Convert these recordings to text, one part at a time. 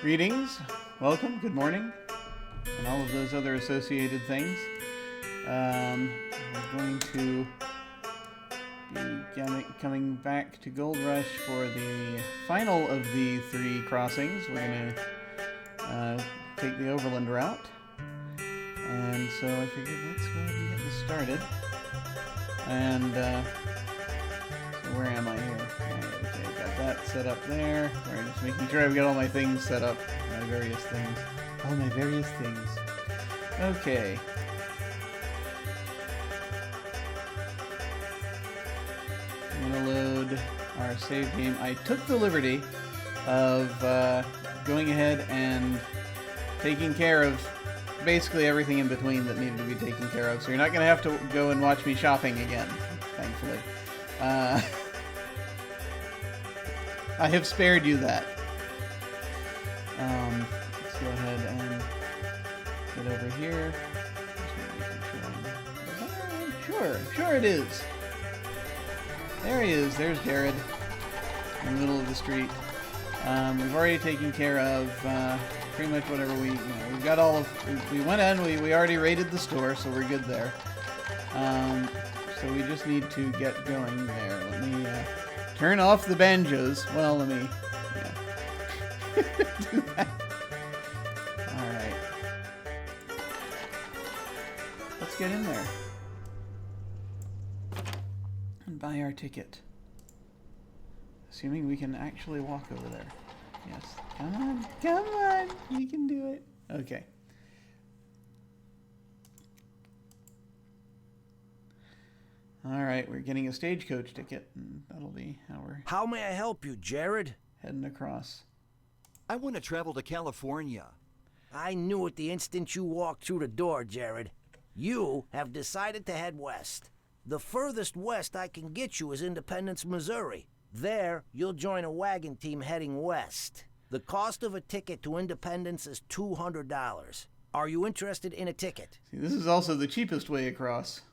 Greetings, welcome, good morning, and all of those other associated things. We're going to be coming back to Gold Rush for the final of the 3 crossings. We're going to take the overland route. And so I figured let's go ahead and get this started. And so where am I here? Okay, got that set up there. Sorry, just making sure I've got all my things set up. My various things. All my various things. Okay. I'm going to load our save game. I took the liberty of going ahead and taking care of basically everything in between that needed to be taken care of. So you're not going to have to go and watch me shopping again, thankfully. I have spared you that. Let's go ahead and get over here. Sure it is. There he is. There's Jerrod in the middle of the street. We've already taken care of pretty much whatever we've got all of. We went in. We already raided the store, so we're good there. So we just need to get going there. Let me turn off the banjos. Well, let me do that. All right. Let's get in there and buy our ticket. Assuming we can actually walk over there. Yes. Come on. We can do it. Okay. All right, we're getting a stagecoach ticket, and that'll be how we're... How may I help you, Jerrod? Heading across. I want to travel to California. I knew it the instant you walked through the door, Jerrod. You have decided to head west. The furthest west I can get you is Independence, Missouri. There, you'll join a wagon team heading west. The cost of a ticket to Independence is $200. Are you interested in a ticket? See, this is also the cheapest way across.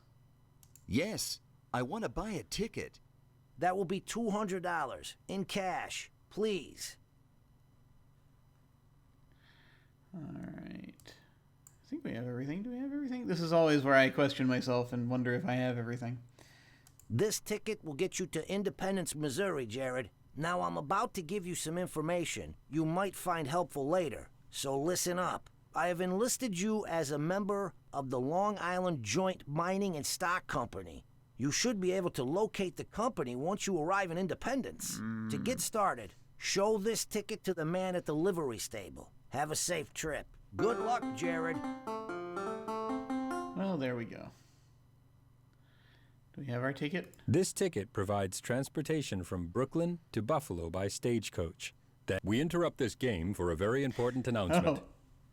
Yes, I want to buy a ticket. That will be $200 in cash, please. All right. I think we have everything. Do we have everything? This is always where I question myself and wonder if I have everything. This ticket will get you to Independence, Missouri, Jerrod. Now, I'm about to give you some information you might find helpful later, so listen up. I have enlisted you as a member of the Long Island Joint Mining and Stock Company. You should be able to locate the company once you arrive in Independence. To get started, show this ticket to the man at the livery stable. Have a safe trip. Good luck, Jerrod. Well, there we go. Do we have our ticket? This ticket provides transportation from Brooklyn to Buffalo by stagecoach. We interrupt this game for a very important announcement. Oh.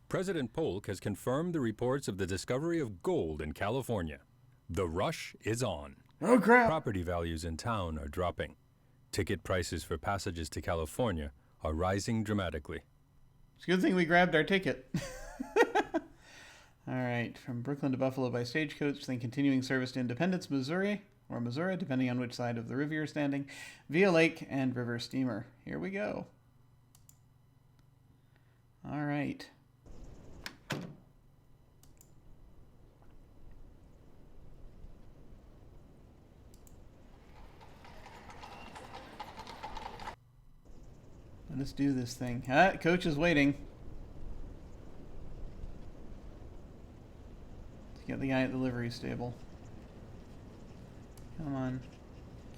President Polk has confirmed the reports of the discovery of gold in California. The rush is on. Oh, crap. Property values in town are dropping. Ticket prices for passages to California are rising dramatically. It's a good thing we grabbed our ticket. All right, from Brooklyn to Buffalo by stagecoach, then continuing service to Independence, Missouri, or Missouri, depending on which side of the river you're standing, via lake and river steamer. Here we go. All right. Let's do this thing. Coach is waiting. Let's get the guy at the livery stable. Come on.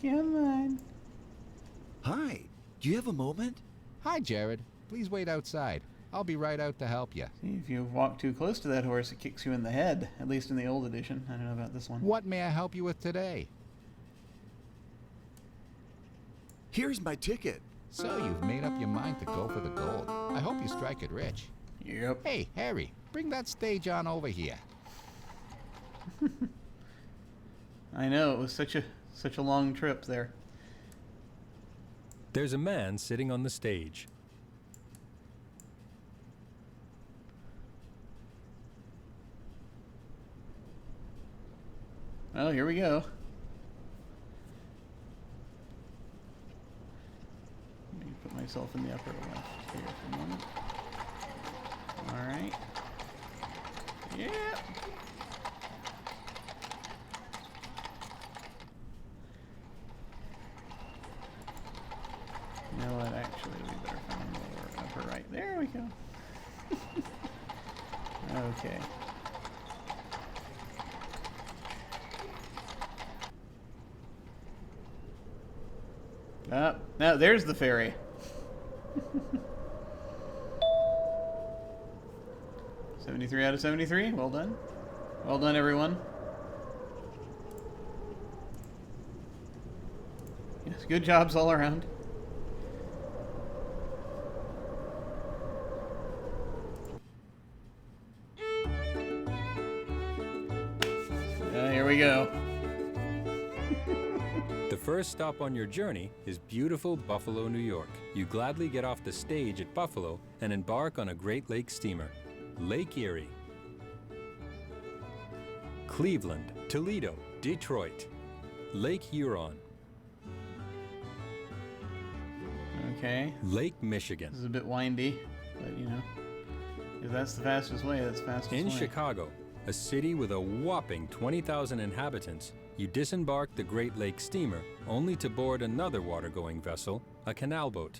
Come on. Hi, do you have a moment? Hi, Jerrod. Please wait outside. I'll be right out to help you. See, if you walk too close to that horse, it kicks you in the head. At least in the old edition. I don't know about this one. What may I help you with today? Here's my ticket. So you've made up your mind to go for the gold. I hope you strike it rich. Yep. Hey, Harry, bring that stage on over here. I know, it was such a long trip there. There's a man sitting on the stage. Well, here we go. Let me put myself in the upper left here for a moment. Alright. Yeah. You know what? Actually, we better find lower upper right. There we go. Okay. Now there's the ferry. 73 out of 73. Well done. Well done, everyone. Yes, good jobs all around. Here we go. The first stop on your journey is beautiful Buffalo, New York. You gladly get off the stage at Buffalo and embark on a Great Lakes steamer. Lake Erie, Cleveland, Toledo, Detroit, Lake Huron, Okay. Lake Michigan. This is a bit windy, but you know, if that's the fastest way, that's the fastest In way. Chicago, a city with a whopping 20,000 inhabitants, you disembark the Great Lakes steamer only to board another water-going vessel, a canal boat.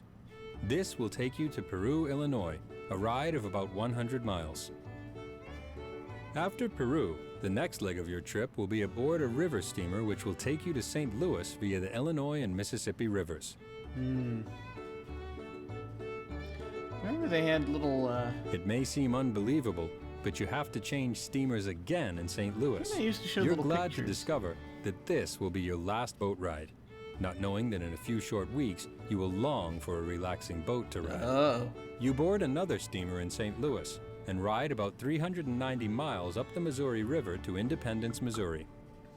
This will take you to Peru, Illinois, a ride of about 100 miles. After Peru, the next leg of your trip will be aboard a river steamer which will take you to St. Louis via the Illinois and Mississippi rivers. Remember they had little, It may seem unbelievable, but you have to change steamers again in St. Louis. they used to show You're little glad pictures. to discover that this will be your last boat ride, not knowing that in a few short weeks you will long for a relaxing boat to ride. Oh. You board another steamer in St. Louis and ride about 390 miles up the Missouri River to Independence, Missouri.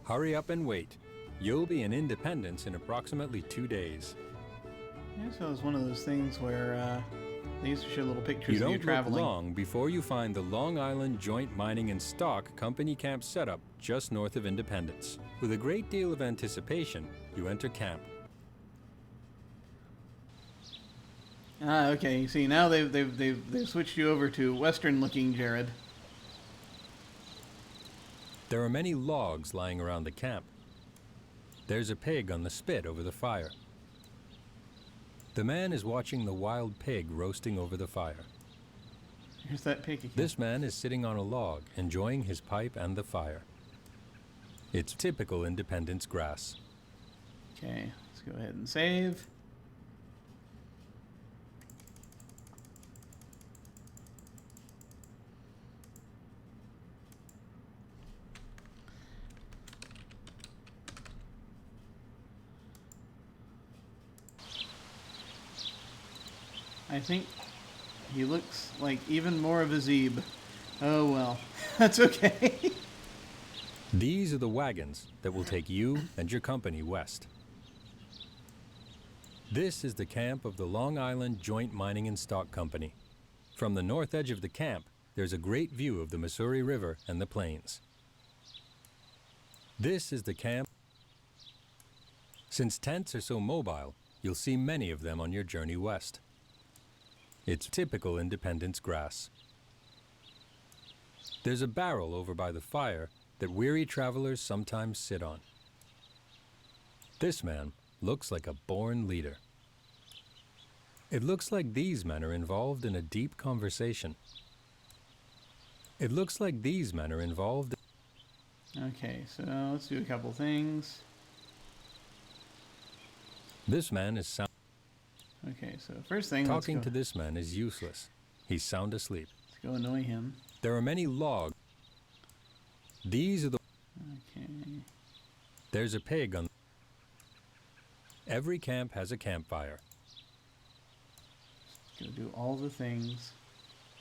Hurry up and wait. You'll be in Independence in approximately 2 days. Yeah, so it was one of those things where they used to show little pictures You of you don't look traveling. long before you find the Long Island Joint Mining and Stock Company camp setup just north of Independence. With a great deal of anticipation, you enter camp. Ah, okay. You see, now they've switched you over to Western-looking Jerrod. There are many logs lying around the camp. There's a pig on the spit over the fire. The man is watching the wild pig roasting over the fire. Here's that pig again. This man is sitting on a log, enjoying his pipe and the fire. It's typical Independence grass. Okay, let's go ahead and save. I think he looks like even more of a Zeeb. Oh well, that's okay. These are the wagons that will take you and your company west. This is the camp of the Long Island Joint Mining and Stock Company. From the north edge of the camp, there's a great view of the Missouri River and the plains. This is the camp. Since tents are so mobile, you'll see many of them on your journey west. It's typical Independence grass. There's a barrel over by the fire that weary travelers sometimes sit on. This man looks like a born leader. It looks like these men are involved in a deep conversation. It looks like these men are involved. Okay, so let's do a couple things. This man is sound. Okay, so first thing, Talking to let's this man is useless. He's sound asleep. go annoy him. There are many logs. These are the. Okay. There's a pig on. Every camp has a campfire. Go do all the things.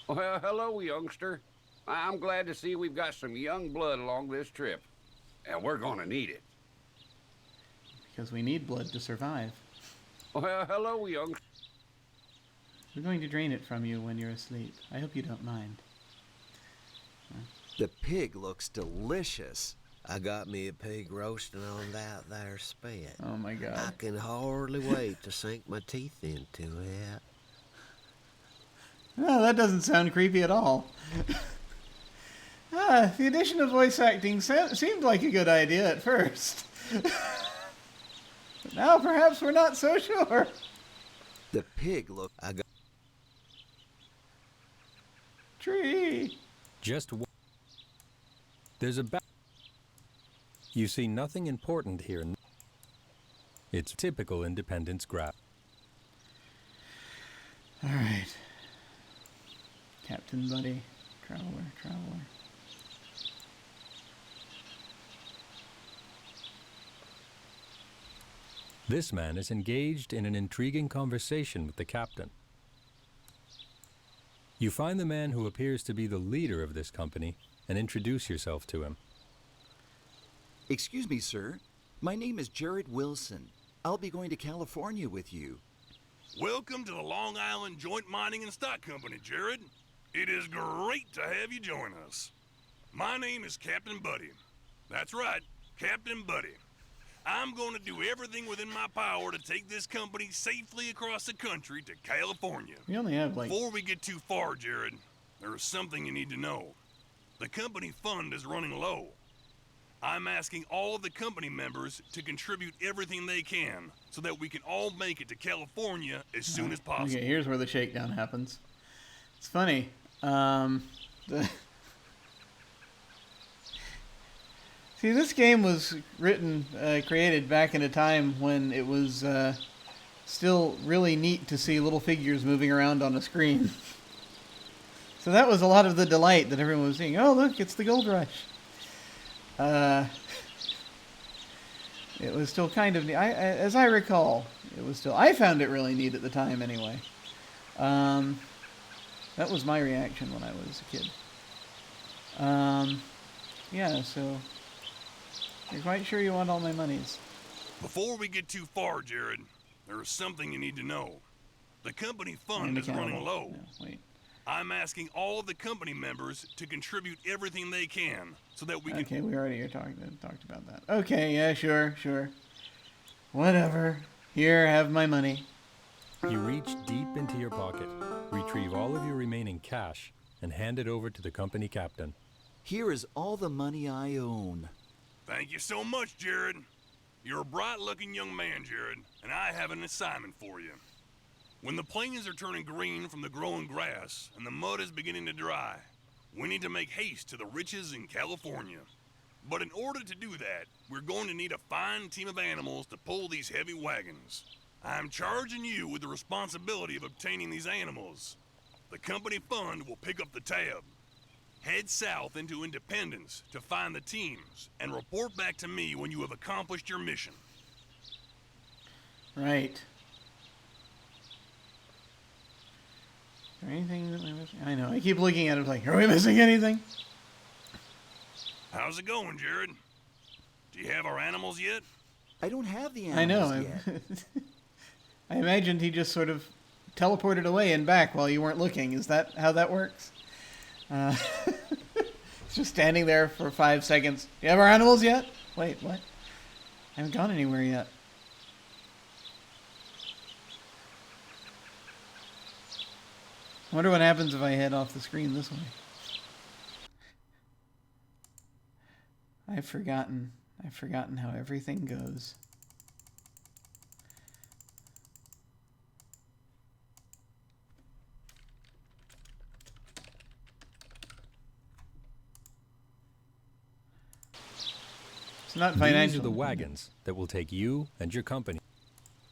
Well, hello, youngster. I'm glad to see we've got some young blood along this trip. And we're gonna need it. Because we need blood to survive. Well, hello, youngster. We're going to drain it from you when you're asleep. I hope you don't mind. The pig looks delicious. I got me a pig roasting on that there spit. Oh my I god. can hardly wait to sink my teeth into it. Oh, that doesn't sound creepy at all. The addition of voice acting seemed like a good idea at first. But now perhaps we're not so sure. The pig look. Tree. Just there's a You see nothing important here. It's typical Independence graph. All right. Captain Buddy. Traveler. This man is engaged in an intriguing conversation with the captain. You find the man who appears to be the leader of this company and introduce yourself to him. Excuse me, sir. My name is Jerrod Wilson. I'll be going to California with you. Welcome to the Long Island Joint Mining and Stock Company, Jerrod. It is great to have you join us. My name is Captain Buddy. That's right, Captain Buddy. I'm going to do everything within my power to take this company safely across the country to California. We only have like... Before we get too far, Jerrod, there is something you need to know. The company fund is running low. I'm asking all of the company members to contribute everything they can so that we can all make it to California as soon as possible. Okay, here's where the shakedown happens. It's funny. See, this game was created back in a time when it was still really neat to see little figures moving around on a screen. So that was a lot of the delight that everyone was seeing. Oh, look, it's the Gold Rush. It was still kind of neat. As I recall, it was still... I found it really neat at the time, anyway. That was my reaction when I was a kid. Yeah, so... You're quite sure you want all my monies? Before we get too far, Jerrod, there is something you need to know. The company fund is running low. No, wait. I'm asking all of the company members to contribute everything they can so that we can... Okay, we already talked about that. Okay, yeah, sure. Whatever. Here, have my money. You reach deep into your pocket, retrieve all of your remaining cash, and hand it over to the company captain. Here is all the money I own. Thank you so much, Jerrod. You're a bright-looking young man, Jerrod, and I have an assignment for you. When the plains are turning green from the growing grass and the mud is beginning to dry, we need to make haste to the riches in California. But in order to do that, we're going to need a fine team of animals to pull these heavy wagons. I'm charging you with the responsibility of obtaining these animals. The company fund will pick up the tab. Head south into Independence to find the teams and report back to me when you have accomplished your mission. Right. Is there anything that we're missing? I know, I keep looking at it like, are we missing anything? How's it going, Jerrod? Do you have our animals yet? I don't have the I know. animals yet. I imagined he just sort of teleported away and back while you weren't looking. Is that how that works? It's just standing there for 5 seconds. Do you have our animals yet? Wait, what? I haven't gone anywhere yet. I wonder what happens if I head off the screen this way. I've forgotten how everything goes. It's not financial. These are the wagons that will take you and your company.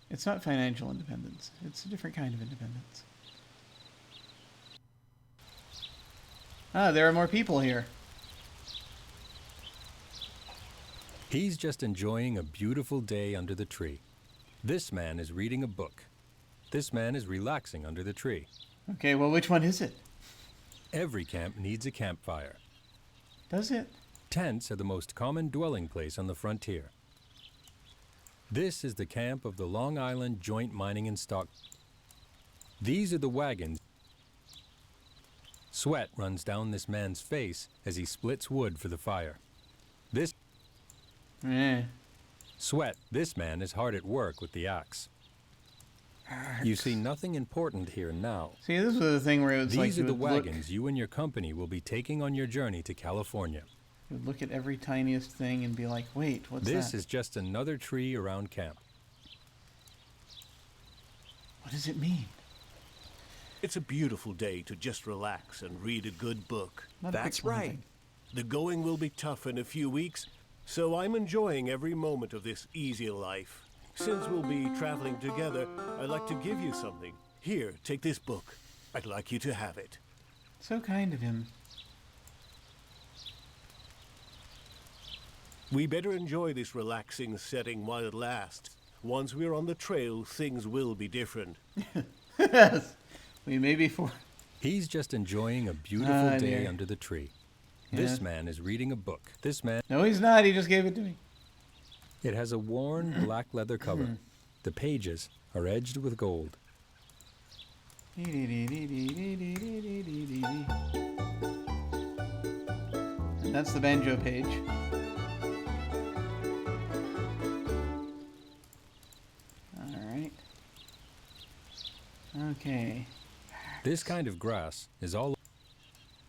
It's not financial independence. It's a different kind of independence. Ah, there are more people here. He's just enjoying a beautiful day under the tree. This man is reading a book. This man is relaxing under the tree. Okay, well, which one is it? Every camp needs a campfire. Does it? Tents are the most common dwelling place on the frontier. This is the camp of the Long Island Joint Mining and Stock. These are the wagons. Sweat runs down this man's face as he splits wood for the fire. Eh. This man is hard at work with the axe. You see nothing important here now. See, this was the thing where it was like These are you the would look, wagons you and your company will be taking on your journey to California. you would look at every tiniest thing and be like, wait, what's This that? is just another tree around camp. What does it mean? It's a beautiful day to just relax and read a good book. Not a That's big one right. thing. The going will be tough in a few weeks, so I'm enjoying every moment of this easy life. Since we'll be traveling together, I'd like to give you something. Here, take this book. I'd like you to have it. So kind of him. We better enjoy this relaxing setting while it lasts. Once we're on the trail, things will be different. Yes. We may be for. He's just enjoying a beautiful Ah, day dear. under the tree. Yeah. This man is reading a book. This man, No, he's not. He just gave it to me. it has a worn black leather cover. The pages are edged with gold. And that's the banjo page. Alright. Okay. This kind of grass is all.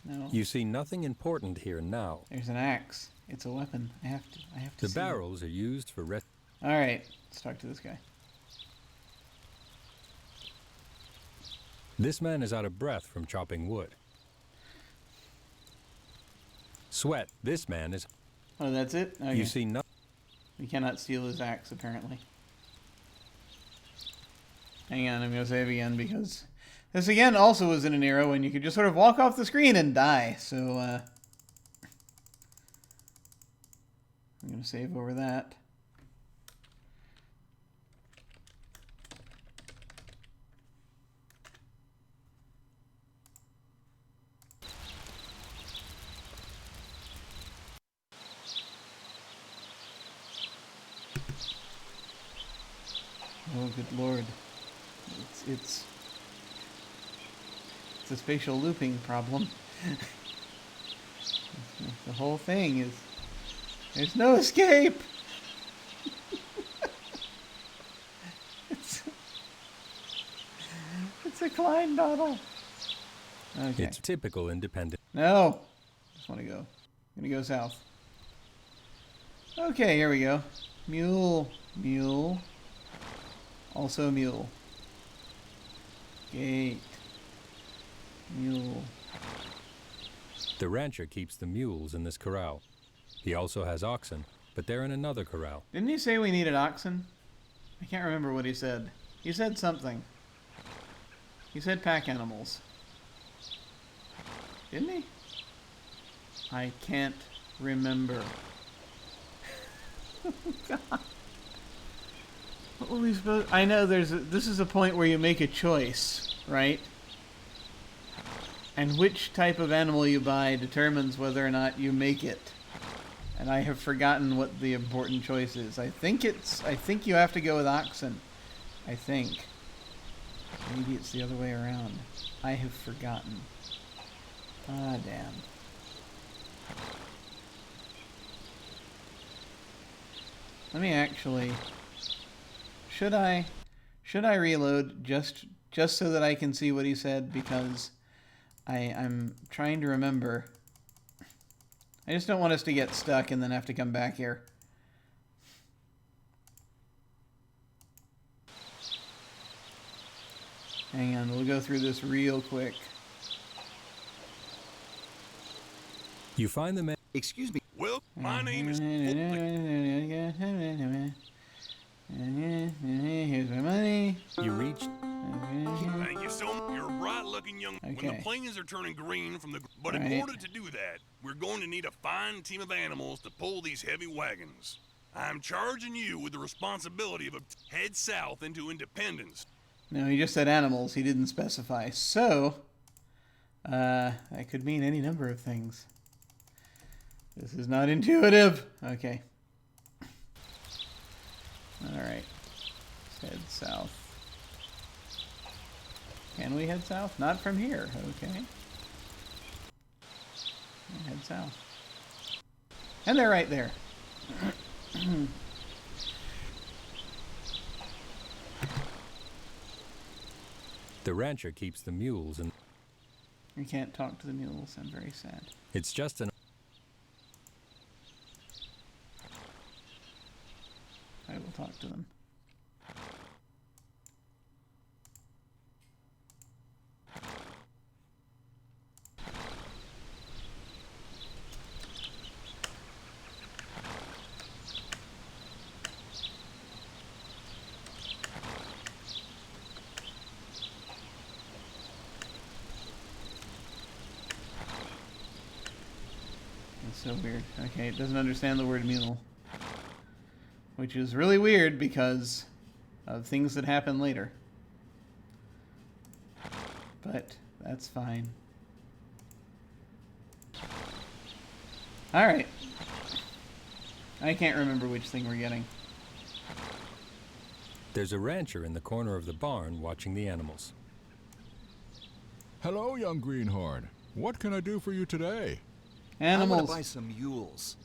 No. You see nothing important here now. There's an axe. It's a weapon. I have to The see it. barrels are used for rest. Alright. Let's talk to this guy. This man is out of breath from chopping wood. Sweat. This man is. Oh, that's it? Okay. You see nothing. We cannot steal his axe, apparently. Hang on, I'm going to save again because this again also was in an era when you could just sort of walk off the screen and die. So, I'm going to save over that. Oh, good lord. It's a spatial looping problem. The whole thing is... There's no escape! it's a Klein bottle. Okay. It's typical independent. No! Just want to go. I'm going to go south. Okay, here we go. Mule. Mule. Also mule. Gate. Mule. The rancher keeps the mules in this corral. He also has oxen, but they're in another corral. Didn't he say we needed oxen? I can't remember what he said. He said something. He said pack animals. Didn't he? I can't remember. God. What were we supposed... I know this is a point where you make a choice, right? And which type of animal you buy determines whether or not you make it. And I have forgotten what the important choice is. I think you have to go with oxen. I think. Maybe it's the other way around. I have forgotten. Ah, damn. Let me actually... Should I reload just so that I can see what he said? Because I'm trying to remember. I just don't want us to get stuck and then have to come back here. Hang on, we'll go through this real quick. You find the man. Excuse me. Well, my name is... Here's my money. You reach. Thank you so much. You're a bright-looking young... When Okay. the plains are turning green from the... But Right. in order to do that, we're going to need a fine team of animals to pull these heavy wagons. I'm charging you with the responsibility of a... Head south into Independence. No, he just said animals. He didn't specify. So, that could mean any number of things. This is not intuitive. Okay. Alright. Let's head south. Can we head south? Not from here. Okay. We'll head south. And they're right there. The rancher keeps the mules, and We can't talk to the mules. I'm very sad. it's just an... I will talk to them. It's so weird. Okay, it doesn't understand the word mule. Which is really weird because of things that happen later. But that's fine. Alright. I can't remember which thing we're getting. There's a rancher in the corner of the barn watching the animals. Hello, young greenhorn. What can I do for you today? I Animals. want to buy some mules.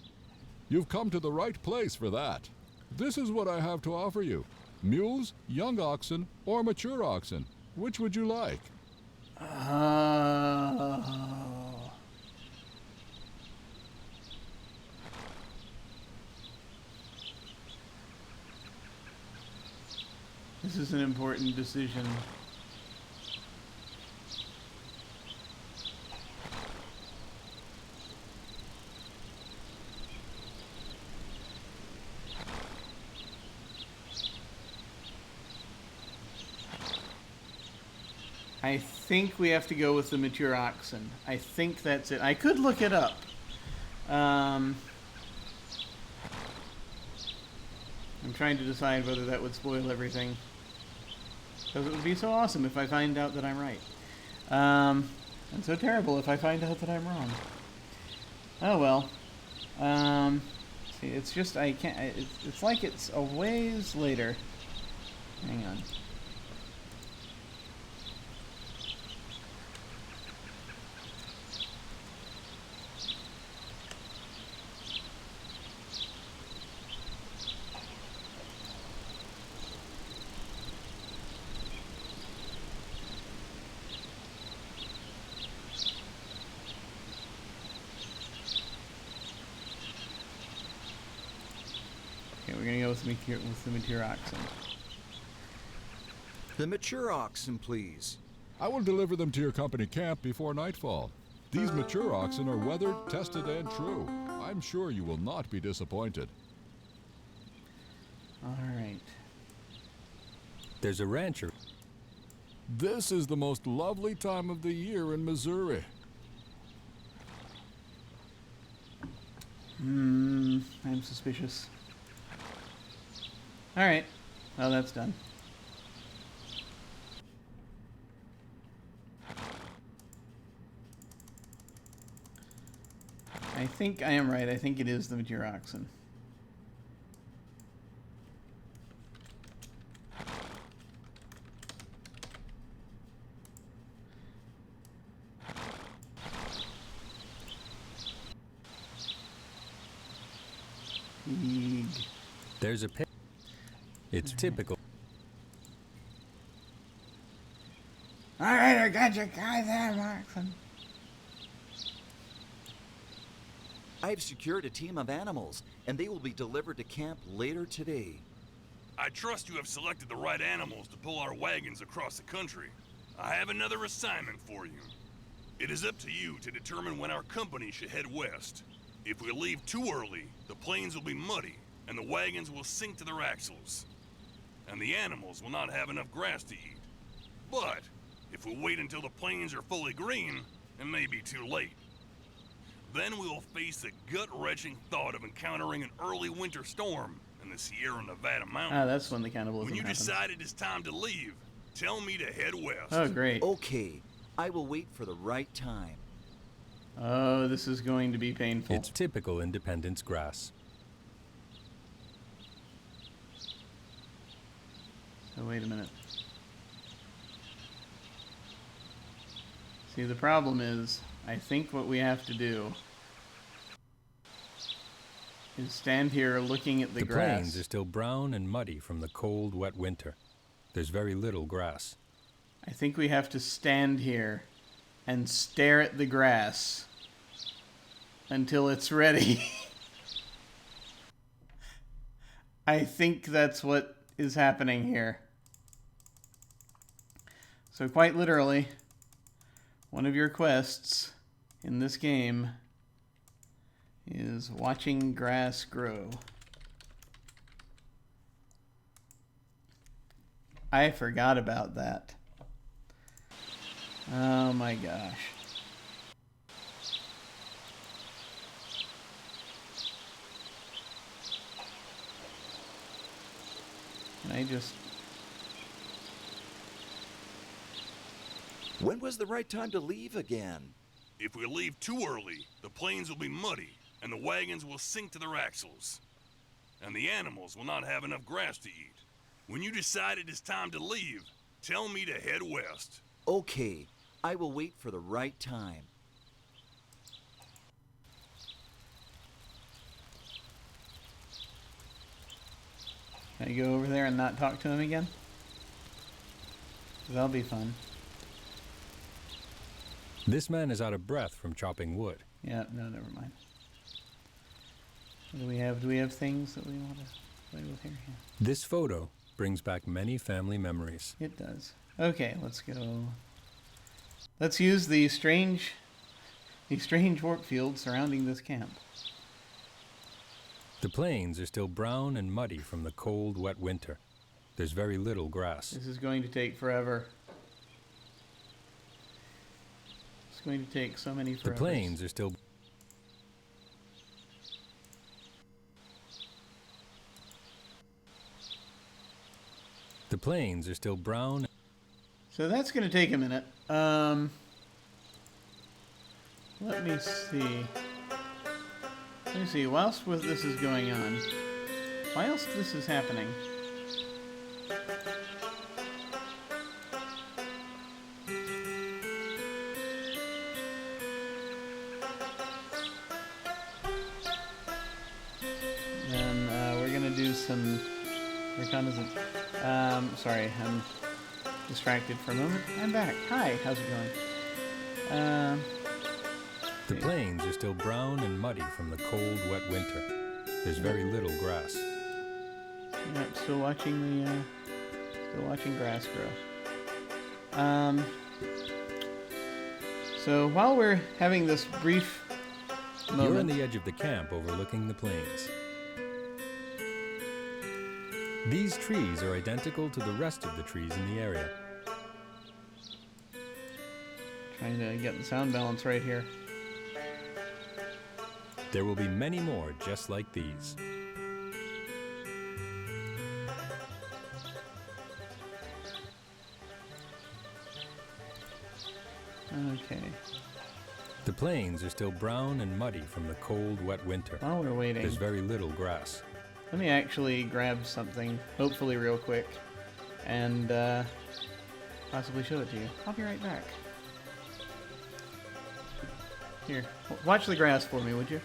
You've come to the right place for that. This is what I have to offer you. Mules, young oxen, or mature oxen. Which would you like? This is an important decision. I think we have to go with the mature oxen. I think that's it. I could look it up. I'm trying to decide whether that would spoil everything. Because it would be so awesome if I find out that I'm right. And so terrible if I find out that I'm wrong. Oh well. See, it's just I can't. It's like it's a ways later. Hang on. We're gonna go with the mature oxen. The mature oxen, please. I will deliver them to your company camp before nightfall. These mature oxen are weathered, tested, and true. I'm sure you will not be disappointed. All right. There's a rancher. This is the most lovely time of the year in Missouri. I'm suspicious. All right. Well, that's done. I think I am right. I think it is the mature oxen. Eeg. There's a pig. It's typical. All right, I got you guys there, oxen. I've secured a team of animals, and they will be delivered to camp later today. I trust you have selected the right animals to pull our wagons across the country. I have another assignment for you. It is up to you to determine when our company should head west. If we leave too early, the plains will be muddy, and the wagons will sink to their axles. And the animals will not have enough grass to eat. But if we wait until the plains are fully green, it may be too late. Then we will face the gut-wrenching thought of encountering an early winter storm in the Sierra Nevada mountains. Ah, that's when the cannibalism When you happens. decide it is time to leave, tell me to head west. Oh, great. Okay, I will wait for the right time. Oh, this is going to be painful. It's typical Independence grass. So wait a minute. See, the problem is, I think what we have to do is stand here looking at the The grass. plains are still brown and muddy from the cold, wet winter. There's very little grass. I think we have to stand here and stare at the grass until it's ready. I think that's what is happening here. So quite literally, one of your quests in this game is watching grass grow. I forgot about that. Oh my gosh. Can I just... When was the right time to leave again? If we leave too early, the plains will be muddy, and the wagons will sink to their axles. And the animals will not have enough grass to eat. When you decide it is time to leave, tell me to head west. Okay, I will wait for the right time. Can I go over there and not talk to him again? That'll be fun. This man is out of breath from chopping wood. Yeah, no, never mind. What do we have? Do we have things that we want to play with here? Yeah. This photo brings back many family memories. It does. Okay, let's go. Let's use the strange warp field surrounding this camp. The plains are still brown and muddy from the cold, wet winter. There's very little grass. This is going to take forever. It's going to take so many forever. The plains are still... The plains are still brown. So that's going to take a minute. Let me see. Let me see. Whilst this is going on, whilst this is happening, then we're going to do some reconnaissance. Sorry, I'm distracted for a moment. I'm back. Hi, how's it going? The plains are still brown and muddy from the cold, wet winter. There's very little grass. Yep, still watching grass grow. So while we're having this brief moment, You're on the edge of the camp overlooking the plains. These trees are identical to the rest of the trees in the area. trying to get the sound balance right here. There will be many more just like these. Okay. The plains are still brown and muddy from the cold, wet winter. While we're waiting, There's very little grass. let me actually grab something, hopefully real quick, and possibly show it to you. I'll be right back. Here, watch the grass for me, would you?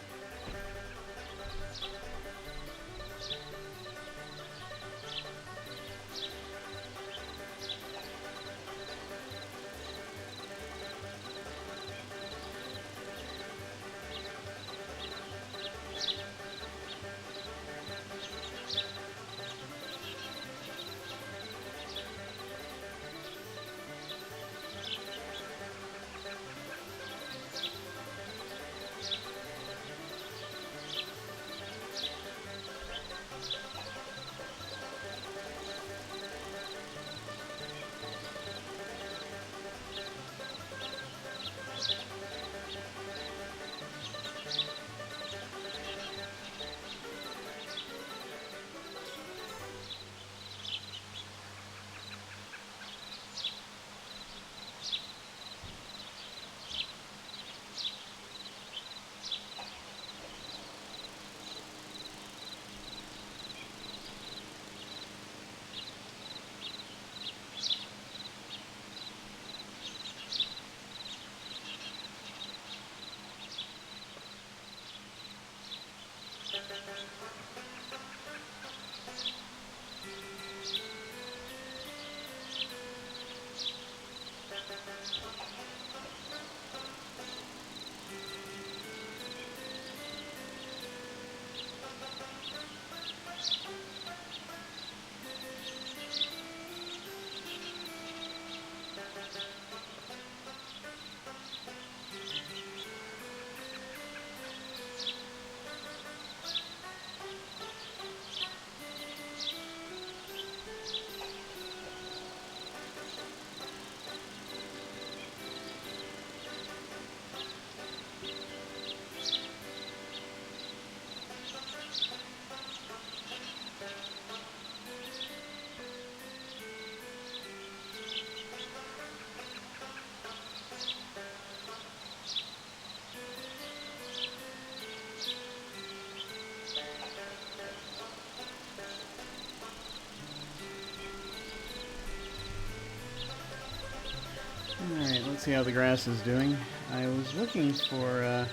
Alright, let's see how the grass is doing. I was looking for,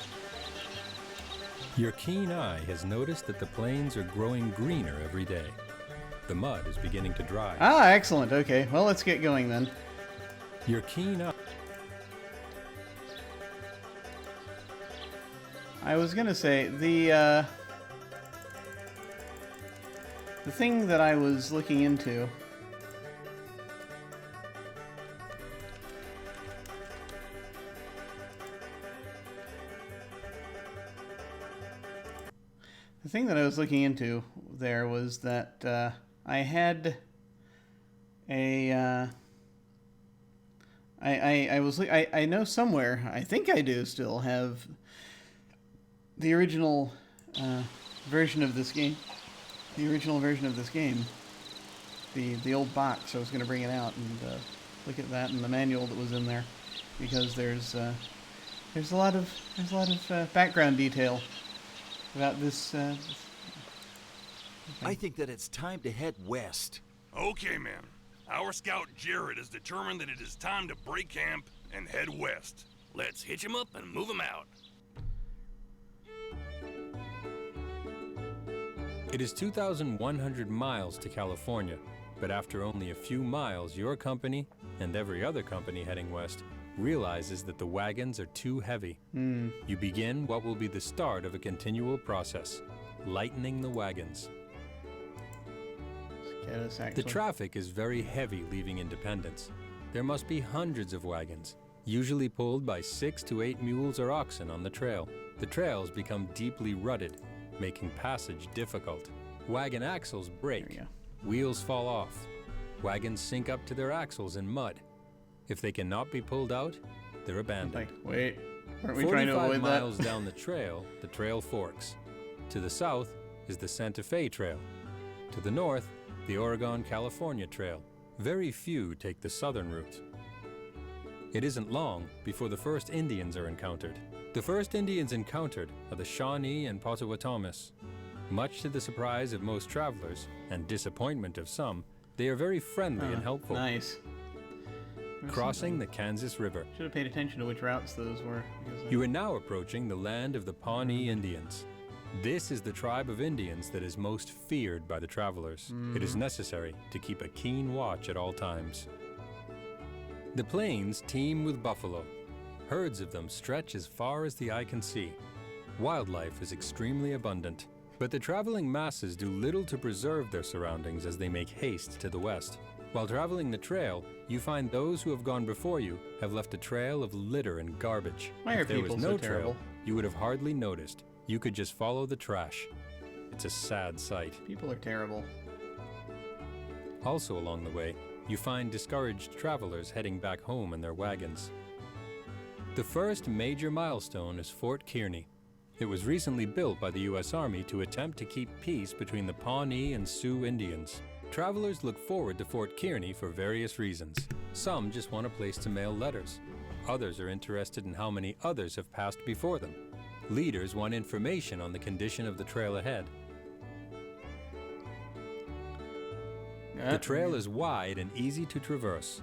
Your keen eye has noticed that the plains are growing greener every day. The mud is beginning to dry. Ah, excellent. Okay, well, let's get going then. Your keen eye... I was gonna say, the thing that I was looking into... The thing that I was looking into there was that I had a I know somewhere, I think I do still have the original version of this game. The original version of this game. The old box. I was going to bring it out and look at that and the manual that was in there, because there's a lot of background detail about this. I think that it's time to head west. Okay, man. Our scout Jerrod has determined that it is time to break camp and head west. Let's hitch him up and move him out. It is 2,100 miles to California, but after only a few miles, your company, and every other company heading west, realizes that the wagons are too heavy. You begin what will be the start of a continual process, lightening the wagons. The traffic is very heavy leaving Independence. There must be hundreds of wagons, usually pulled by 6 to 8 mules or oxen on the trail. The trails become deeply rutted, making passage difficult. Wagon axles break, wheels fall off, wagons sink up to their axles in mud. If they cannot be pulled out, they're abandoned. Wait, aren't we trying to avoid 45 miles down the trail forks. To the south is the Santa Fe Trail. To the north, the Oregon-California Trail. Very few take the southern route. It isn't long before the first Indians are encountered. The first Indians encountered are the Shawnee and Potawatomis. Much to the surprise of most travelers, and disappointment of some, they are very friendly and helpful. Nice. Crossing the Kansas River. Should have paid attention to which routes those were. You are now approaching the land of the Pawnee Indians. This is the tribe of Indians that is most feared by the travelers. It is necessary to keep a keen watch at all times. The plains teem with buffalo. Herds of them stretch as far as the eye can see. Wildlife is extremely abundant, but the traveling masses do little to preserve their surroundings as they make haste to the west. While traveling the trail, you find those who have gone before you have left a trail of litter and garbage. Why are if there people was so no terrible? trail, you would have hardly noticed. You could just follow the trash. It's a sad sight. People are terrible. Also along the way, you find discouraged travelers heading back home in their wagons. The first major milestone is Fort Kearny. It was recently built by the U.S. Army to attempt to keep peace between the Pawnee and Sioux Indians. Travelers look forward to Fort Kearny for various reasons. Some just want a place to mail letters. Others are interested in how many others have passed before them. Leaders want information on the condition of the trail ahead. The trail is wide and easy to traverse.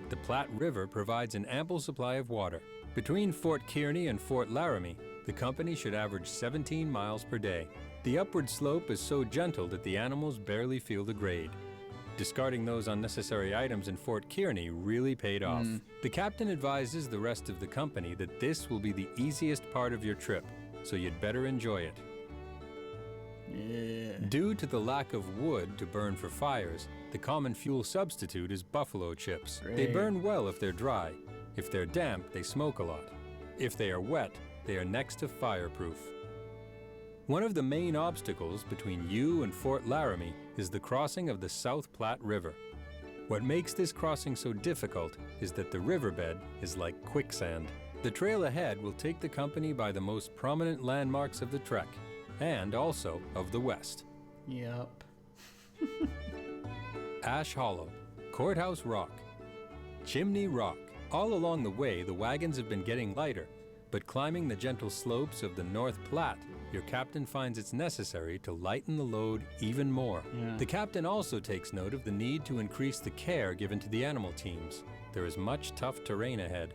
The Platte River provides an ample supply of water. Between Fort Kearny and Fort Laramie, the company should average 17 miles per day. The upward slope is so gentle that the animals barely feel the grade. Discarding those unnecessary items in Fort Kearny really paid off. The captain advises the rest of the company that this will be the easiest part of your trip, so you'd better enjoy it. Due to the lack of wood to burn for fires, the common fuel substitute is buffalo chips. They burn well if they're dry. If they're damp, they smoke a lot. If they are wet, they are next to fireproof. One of the main obstacles between you and Fort Laramie is the crossing of the South Platte River. What makes this crossing so difficult is that the riverbed is like quicksand. The trail ahead will take the company by the most prominent landmarks of the trek, and also of the West. Yep. Ash Hollow, Courthouse Rock, Chimney Rock. All along the way, the wagons have been getting lighter, but climbing the gentle slopes of the North Platte your captain finds it's necessary to lighten the load even more. Yeah. The captain also takes note of the need to increase the care given to the animal teams. There is much tough terrain ahead.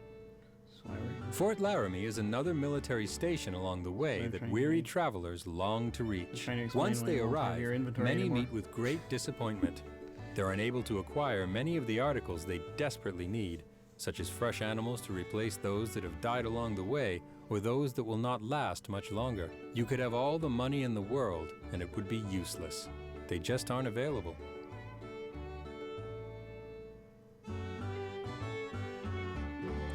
Fort Laramie is another military station along the way that weary travelers long to reach. Once they arrive, many meet with great disappointment. They're unable to acquire many of the articles they desperately need, such as fresh animals to replace those that have died along the way, or those that will not last much longer. You could have all the money in the world, and it would be useless. They just aren't available.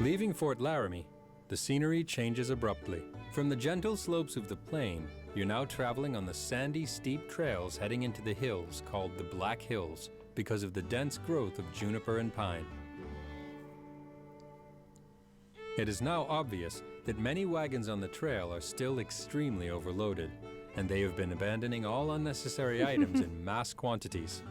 Leaving Fort Laramie, the scenery changes abruptly. From the gentle slopes of the plain, you're now traveling on the sandy, steep trails heading into the hills called the Black Hills because of the dense growth of juniper and pine. It is now obvious that many wagons on the trail are still extremely overloaded, and they have been abandoning all unnecessary items in mass quantities.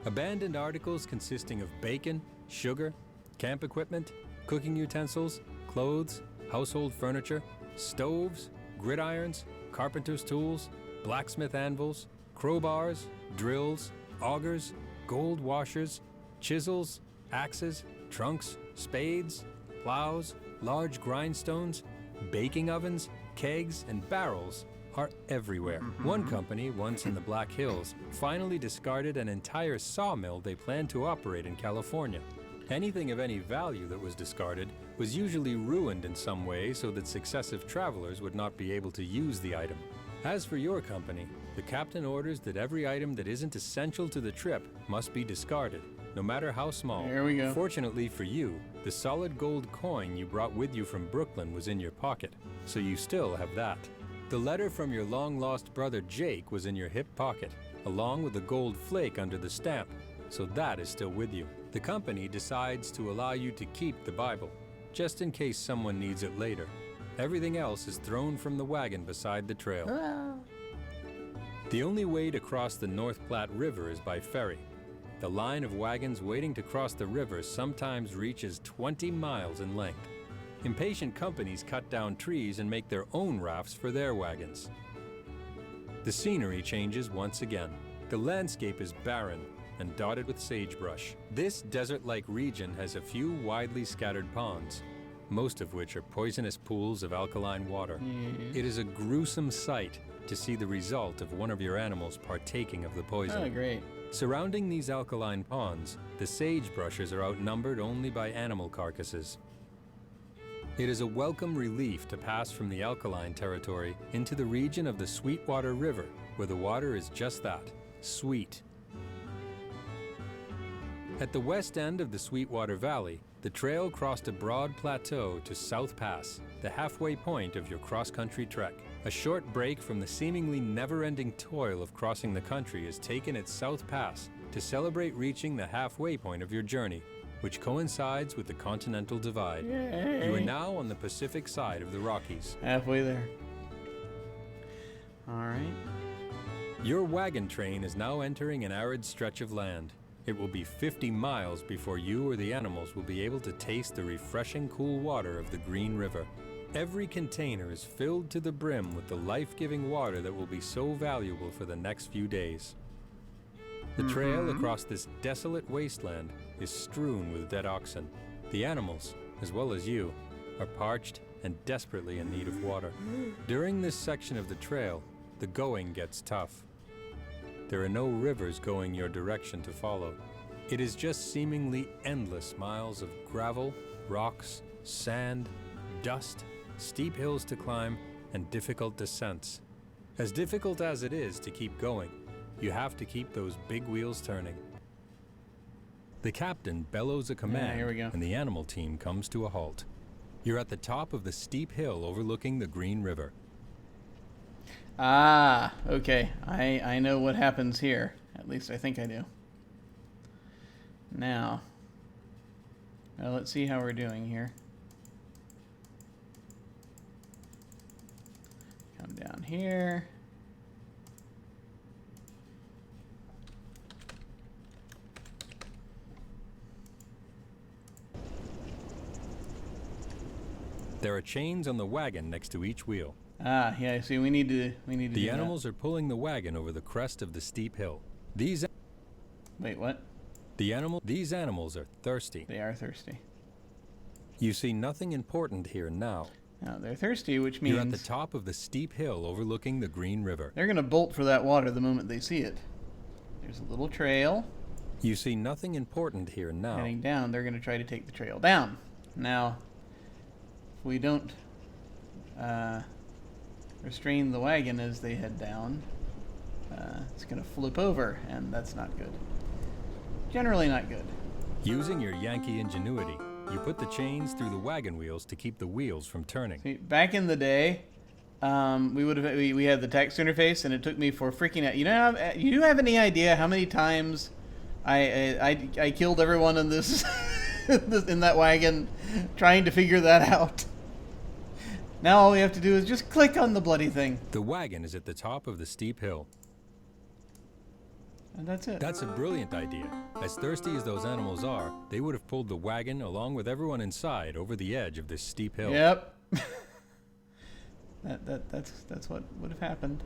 Abandoned articles consisting of bacon, sugar, camp equipment, cooking utensils, clothes, household furniture, stoves, gridirons, carpenter's tools, blacksmith anvils, crowbars, drills, augers, gold washers, chisels, axes, trunks, spades, plows, large grindstones, baking ovens, kegs, and barrels are everywhere. One company, once in the Black Hills, finally discarded an entire sawmill they planned to operate in California. Anything of any value that was discarded was usually ruined in some way so that successive travelers would not be able to use the item. As for your company, the captain orders that every item that isn't essential to the trip must be discarded, no matter how small. There we go. Fortunately for you, the solid gold coin you brought with you from Brooklyn was in your pocket, so you still have that. The letter from your long-lost brother Jake was in your hip pocket, along with a gold flake under the stamp, so that is still with you. The company decides to allow you to keep the Bible, just in case someone needs it later. Everything else is thrown from the wagon beside the trail. The only way to cross the North Platte River is by ferry. The line of wagons waiting to cross the river sometimes reaches 20 miles in length. Impatient companies cut down trees and make their own rafts for their wagons. The scenery changes once again. The landscape is barren and dotted with sagebrush. This desert-like region has a few widely scattered ponds, most of which are poisonous pools of alkaline water. It is a gruesome sight to see the result of one of your animals partaking of the poison. Oh, great. Surrounding these alkaline ponds, the sagebrushes are outnumbered only by animal carcasses. It is a welcome relief to pass from the alkaline territory into the region of the Sweetwater River, where the water is just that, sweet. At the west end of the Sweetwater Valley, the trail crossed a broad plateau to South Pass, the halfway point of your cross-country trek. A short break from the seemingly never-ending toil of crossing the country is taken at South Pass to celebrate reaching the halfway point of your journey, which coincides with the Continental Divide. Yay. You are now on the Pacific side of the Rockies. Halfway there. All right. Your wagon train is now entering an arid stretch of land. It will be 50 miles before you or the animals will be able to taste the refreshing cool water of the Green River. Every container is filled to the brim with the life-giving water that will be so valuable for the next few days. The trail across this desolate wasteland is strewn with dead oxen. The animals, as well as you, are parched and desperately in need of water. During this section of the trail, the going gets tough. There are no rivers going your direction to follow. It is just seemingly endless miles of gravel, rocks, sand, dust, steep hills to climb, and difficult descents. As difficult as it is to keep going, you have to keep those big wheels turning. The captain bellows a command, here we go. and the animal team comes to a halt. You're at the top of the steep hill overlooking the Green River. Ah, okay. I know what happens here. At least I think I do. Now, well, let's see how we're doing here. Come down here. There are chains on the wagon next to each wheel. Ah, yeah. See, we need to The do animals are pulling the wagon over the crest of the steep hill. These Wait, what? These animals are thirsty. They are thirsty. You see nothing important here now. Now, they're thirsty, which means You're at the top of the steep hill overlooking the Green River. they're going to bolt for that water the moment they see it. There's a little trail. You see nothing important here now. Heading down, they're going to try to take the trail down. Now, if we don't restrain the wagon as they head down, it's going to flip over, and that's not good. Generally not good. Using your Yankee ingenuity, you put the chains through the wagon wheels to keep the wheels from turning. See, back in the day, we had the text interface, and it took me for freaking out. You have any idea how many times I killed everyone in this, in that wagon trying to figure that out? Now all we have to do is just click on the bloody thing. The wagon is at the top of the steep hill. And that's it. That's a brilliant idea. As thirsty as those animals are, they would have pulled the wagon along with everyone inside over the edge of this steep hill. Yep. That's what would have happened.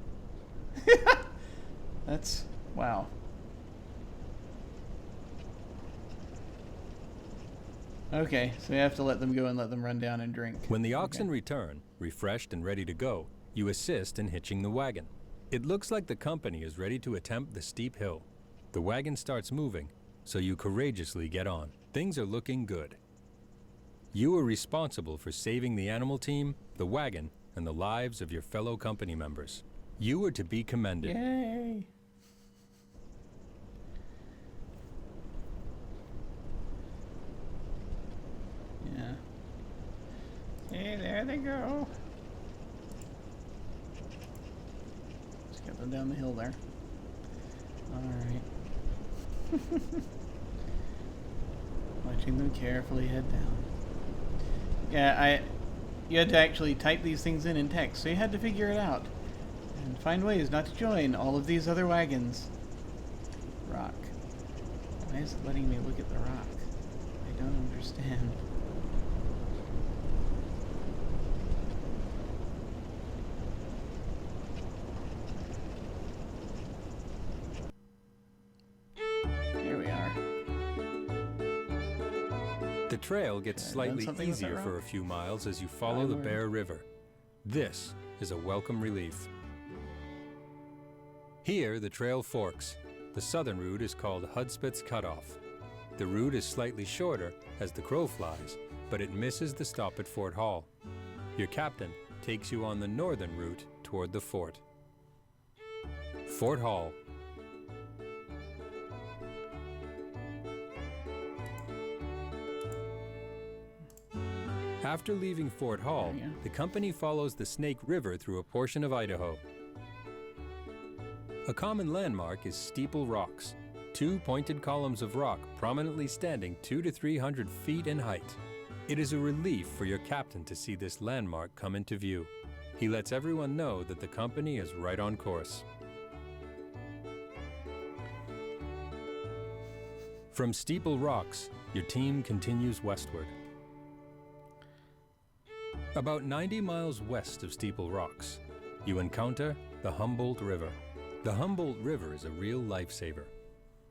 That's wow. Okay, so we have to let them go and let them run down and drink. When the oxen return, refreshed and ready to go, you assist in hitching the wagon. It looks like the company is ready to attempt the steep hill. The wagon starts moving, so you courageously get on. Things are looking good. You are responsible for saving the animal team, the wagon, and the lives of your fellow company members. You are to be commended. Yay! Yeah. Hey, there they go. Just get them down the hill there. Alright. Watching them carefully head down. Yeah, you had to actually type these things in text, so you had to figure it out. And find ways not to join all of these other wagons. Rock. Why is it letting me look at the rock? I don't understand. Here we are. The trail gets Okay, slightly done something with that easier for rock? a few miles as you follow the Onward. Bear River. This is a welcome relief. Here, the trail forks. The southern route is called Hudspeth's Cutoff. The route is slightly shorter as the crow flies, but it misses the stop at Fort Hall. Your captain takes you on the northern route toward the fort. Fort Hall. After leaving Fort Hall, There you go. the company follows the Snake River through a portion of Idaho. A common landmark is Steeple Rocks, two pointed columns of rock prominently standing 200 to 300 feet in height. It is a relief for your captain to see this landmark come into view. He lets everyone know that the company is right on course. From Steeple Rocks, your team continues westward. About 90 miles west of Steeple Rocks, you encounter the Humboldt River. The Humboldt River is a real lifesaver.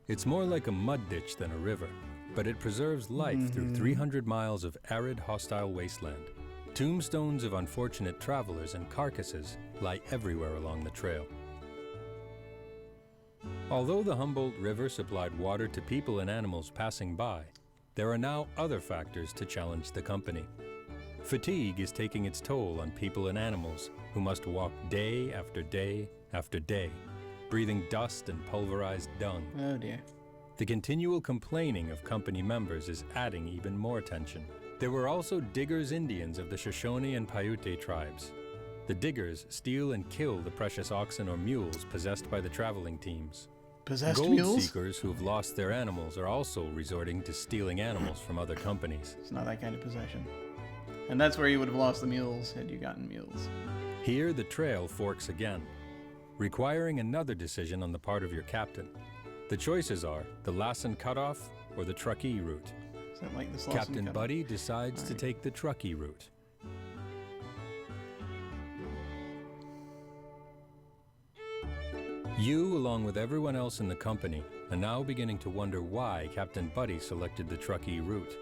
It's more like a mud ditch than a river, but it preserves life through 300 miles of arid, hostile wasteland. Tombstones of unfortunate travelers and carcasses lie everywhere along the trail. Although the Humboldt River supplied water to people and animals passing by, there are now other factors to challenge the company. Fatigue is taking its toll on people and animals who must walk day after day after day, breathing dust and pulverized dung. Oh dear. The continual complaining of company members is adding even more tension. There were also Diggers Indians of the Shoshone and Paiute tribes. The Diggers steal and kill the precious oxen or mules possessed by the traveling teams. Possessed Gold mules? seekers who have lost their animals are also resorting to stealing animals from other companies. It's not that kind of possession. And that's where you would have lost the mules had you gotten mules. Here the trail forks again, requiring another decision on the part of your captain. The choices are the Lassen Cutoff or the Truckee route. Is that like the Slauson Captain Cutoff? Buddy decides to Alright. take the Truckee route. You, along with everyone else in the company, are now beginning to wonder why Captain Buddy selected the Truckee route.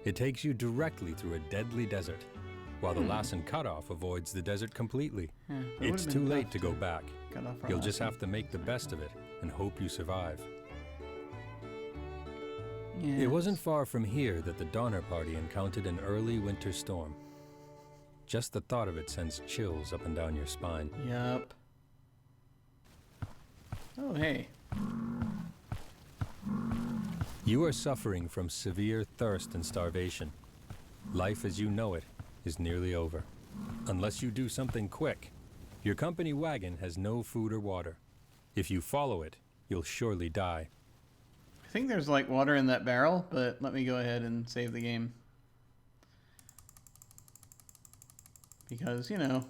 It takes you directly through a deadly desert, while the Lassen Cutoff avoids the desert completely. Yeah, It's too late to go back. cut off our You'll just Lassen. have to make the best of it and hope you survive. Yeah. It wasn't far from here that the Donner Party encountered an early winter storm. Just the thought of it sends chills up and down your spine. Yup. Oh, hey. You are suffering from severe thirst and starvation. Life as you know it is nearly over. Unless you do something quick, your company wagon has no food or water. If you follow it, you'll surely die. I think there's like water in that barrel, but let me go ahead and save the game. Because, you know.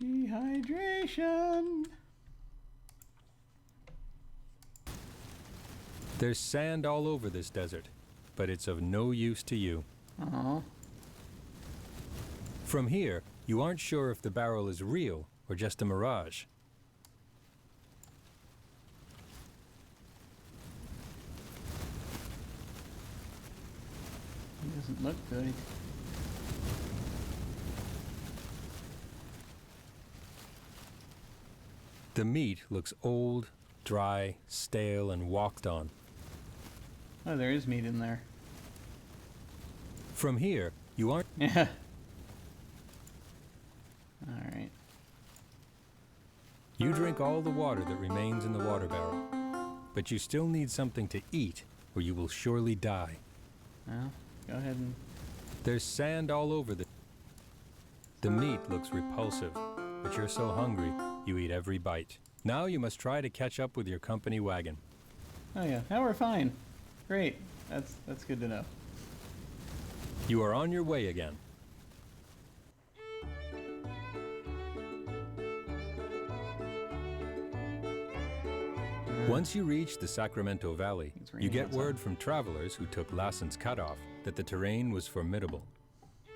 Dehydration. There's sand all over this desert, but it's of no use to you. Aw. From here, you aren't sure if the barrel is real or just a mirage. It doesn't look good. The meat looks old, dry, stale, and walked on. Oh, there is meat in there. From here, you aren't... Yeah. Alright. You drink all the water that remains in the water barrel. But you still need something to eat, or you will surely die. Well, go ahead and... There's sand all over the meat looks repulsive, but you're so hungry, you eat every bite. Now you must try to catch up with your company wagon. Oh yeah, now we're fine. Great. That's good to know. You are on your way again. Once you reach the Sacramento Valley, It's you raining get outside. word from travelers who took Lassen's cutoff that the terrain was formidable.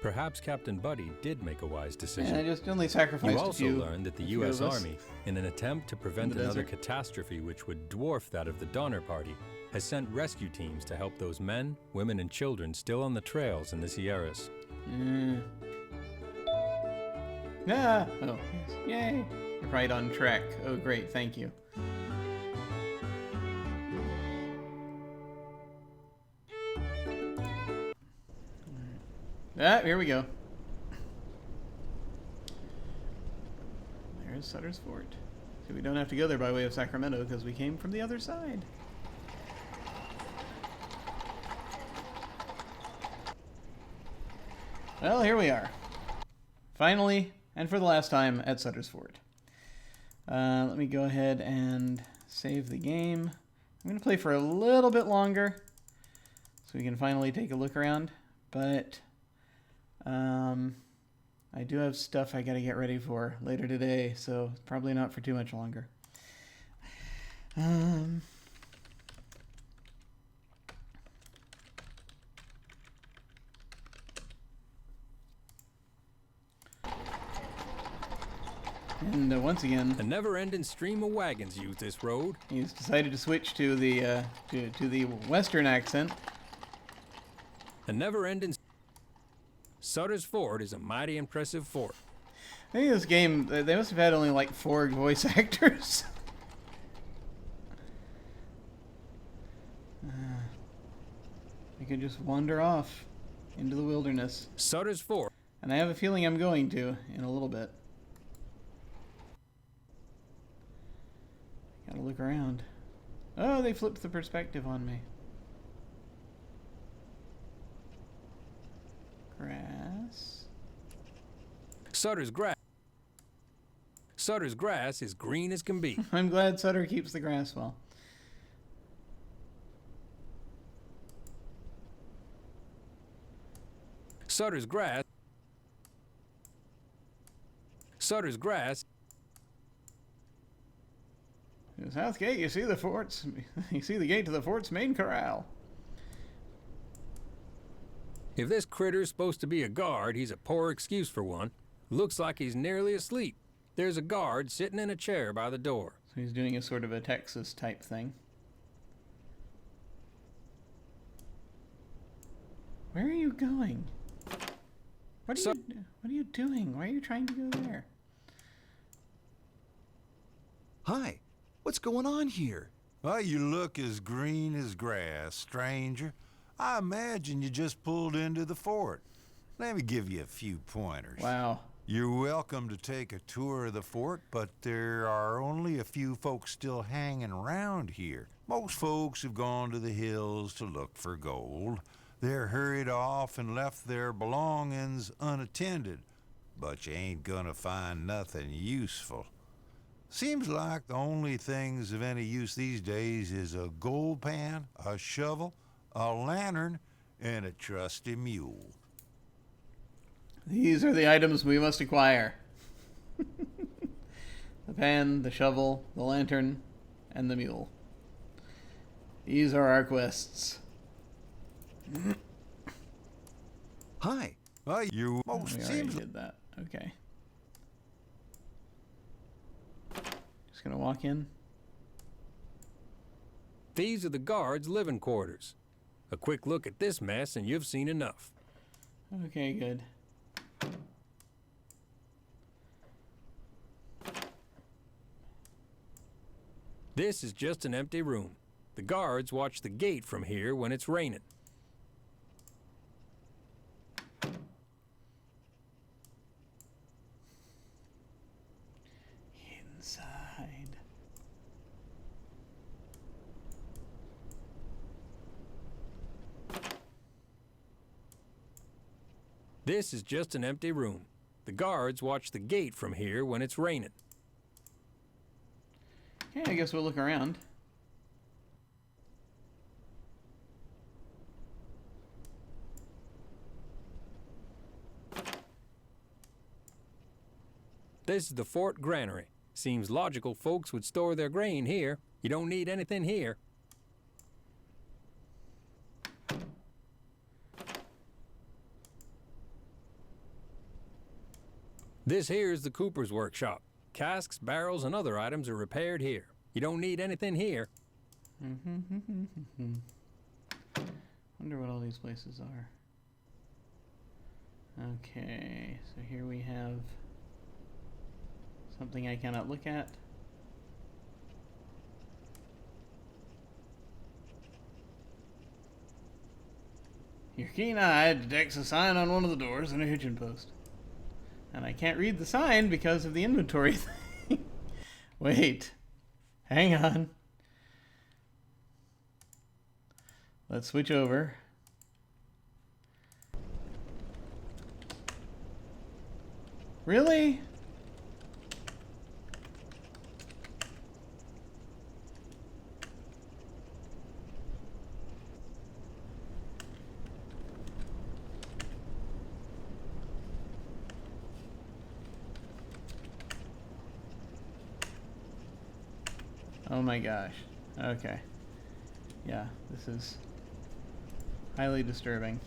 Perhaps Captain Buddy did make a wise decision. Yeah, I just only sacrificed You a also few. learned that the a few U.S. of us. Army, in an attempt to prevent the another desert. catastrophe which would dwarf that of the Donner Party, has sent rescue teams to help those men, women, and children still on the trails in the Sierras. Ah! Oh, yes. Yay! Right on track. Oh, great. Thank you. Ah, here we go. There's Sutter's Fort. So we don't have to go there by way of Sacramento because we came from the other side. Well, here we are. Finally, and for the last time, at Sutter's Fort. Let me go ahead and save the game. I'm going to play for a little bit longer so we can finally take a look around. But I do have stuff I got to get ready for later today, so probably not for too much longer. And once again, A never-ending stream of wagons use this road. he's decided to switch to the to the Western accent. A never-ending... Sutter's Fort is a mighty impressive fort. I think this game, they must have had only like 4 voice actors. I could just wander off into the wilderness. Sutter's Fort. And I have a feeling I'm going to in a little bit. Gotta look around. Oh, they flipped the perspective on me. Grass. Sutter's grass. Sutter's grass is green as can be. I'm glad Sutter keeps the grass well. Sutter's grass. Sutter's grass. In the south gate, you see the fort's. You see the gate to the fort's main corral. If this critter's supposed to be a guard, he's a poor excuse for one. Looks like he's nearly asleep. There's a guard sitting in a chair by the door. So he's doing a sort of a Texas type thing. Where are you going? What are you doing? Why are you trying to go there? Hi, what's going on here? Well, you look as green as grass, stranger. I imagine you just pulled into the fort. Let me give you a few pointers. Wow. You're welcome to take a tour of the fort, but there are only a few folks still hanging around here. Most folks have gone to the hills to look for gold. They're hurried off and left their belongings unattended, but you ain't gonna find nothing useful. Seems like the only things of any use these days is a gold pan, a shovel, a lantern, and a trusty mule. These are the items we must acquire. The pan, the shovel, the lantern, and the mule. These are our quests. Hi. Well, you We most already seems did that. Okay. Just gonna walk in. These are the guards' living quarters. A quick look at this mess and you've seen enough. Okay, good. This is just an empty room. The guards watch the gate from here when it's raining. Inside. This is just an empty room. The guards watch the gate from here when it's raining. Okay, I guess we'll look around. This is the fort granary. Seems logical folks would store their grain here. You don't need anything here. This here is the cooper's workshop. Casks, barrels, and other items are repaired here. You don't need anything here. Wonder what all these places are. Okay, so here we have something I cannot look at. Your keen eye detects a sign on one of the doors and a hitching post. And I can't read the sign because of the inventory thing. Wait. Hang on. Let's switch over. Really? Oh my gosh. Okay. Yeah, this is highly disturbing.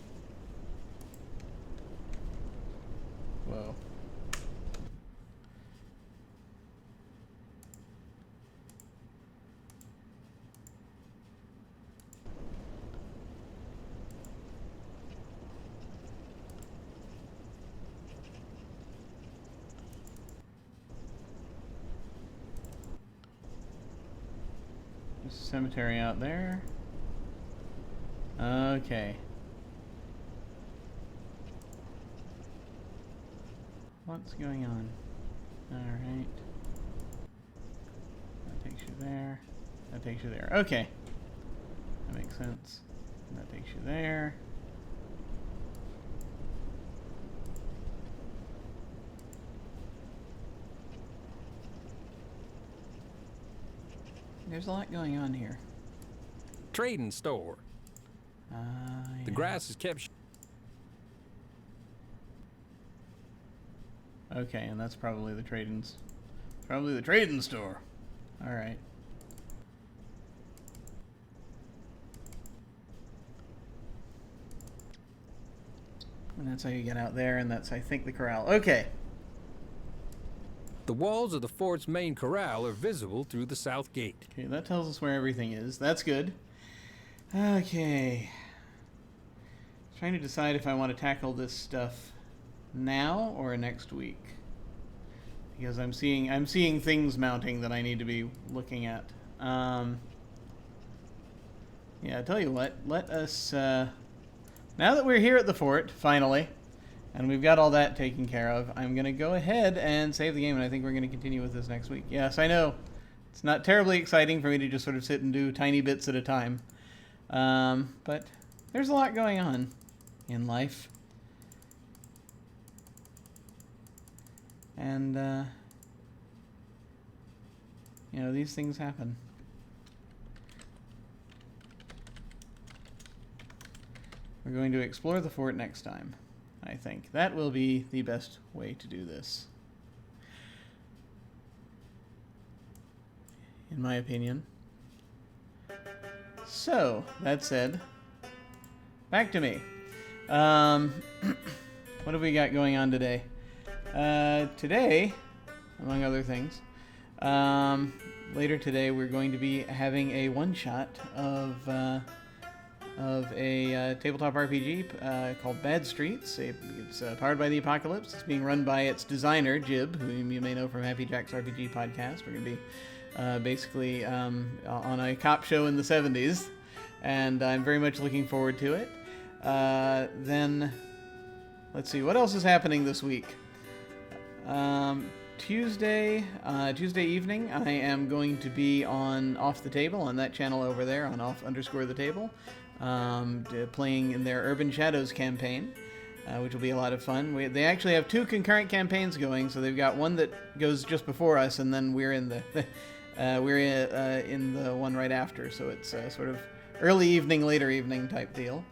Whoa. There's a cemetery out there. Okay. What's going on? Alright. That takes you there. That takes you there. Okay. That makes sense. That takes you there. There's a lot going on here. Trading store. The Yeah. grass is kept. Okay, and that's probably the trading store. All right. And that's how you get out there, and that's, I think, the corral. Okay. The walls of the fort's main corral are visible through the south gate. Okay, that tells us where everything is. That's good. Okay. Trying to decide if I want to tackle this stuff now or next week. Because I'm seeing things mounting that I need to be looking at. Yeah, I tell you what, let us, now that we're here at the fort, finally, and we've got all that taken care of, I'm going to go ahead and save the game, and I think we're going to continue with this next week. Yes, I know, it's not terribly exciting for me to just sort of sit and do tiny bits at a time, but there's a lot going on in life. And, you know, these things happen. We're going to explore the fort next time, I think. That will be the best way to do this, in my opinion. So, that said, back to me. What have we got going on today? Today, among other things, later today we're going to be having a one-shot of a tabletop RPG called Bad Streets. It's powered by the Apocalypse. It's being run by its designer, Jib, whom you may know from Happy Jack's RPG podcast. We're going to be basically on a cop show in the 70s, and I'm very much looking forward to it. Then, let's see, what else is happening this week? Tuesday evening, I am going to be on Off the Table, on that channel over there, on off_the_table, playing in their Urban Shadows campaign, which will be a lot of fun. They actually have two concurrent campaigns going, so they've got one that goes just before us, and then we're in the in the one right after. So it's sort of early evening, later evening type deal.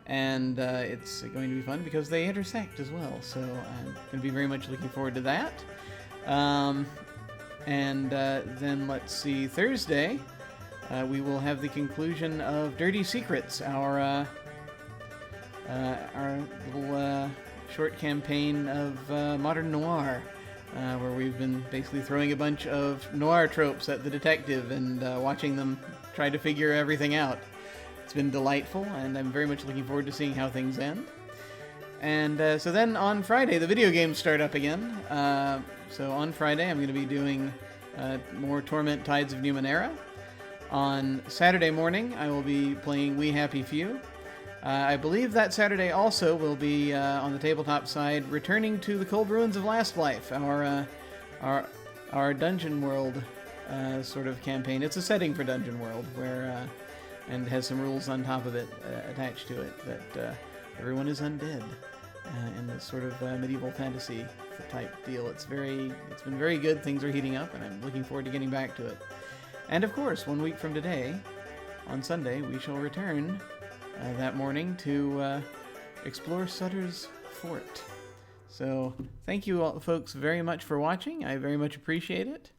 And it's going to be fun because they intersect as well. So I'm going to be very much looking forward to that. Then let's see, Thursday, we will have the conclusion of Dirty Secrets, our little short campaign of modern noir, where we've been basically throwing a bunch of noir tropes at the detective and watching them try to figure everything out. It's been delightful, and I'm very much looking forward to seeing how things end. And so then on Friday, the video games start up again. So on Friday, I'm going to be doing more Torment Tides of Numenera. On Saturday morning, I will be playing We Happy Few. I believe that Saturday also will be, on the tabletop side, returning to the Cold Ruins of Last Life, our Dungeon World sort of campaign. It's a setting for Dungeon World, where... and has some rules on top of it attached to it that everyone is undead in this sort of medieval fantasy type deal. It's been very good. Things are heating up, and I'm looking forward to getting back to it. And of course, 1 week from today, on Sunday, we shall return that morning to explore Sutter's Fort. So thank you all, folks, very much for watching. I very much appreciate it.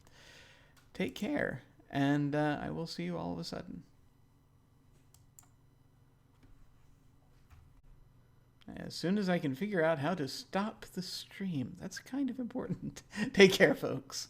Take care, and I will see you all of a sudden. As soon as I can figure out how to stop the stream. That's kind of important. Take care, folks.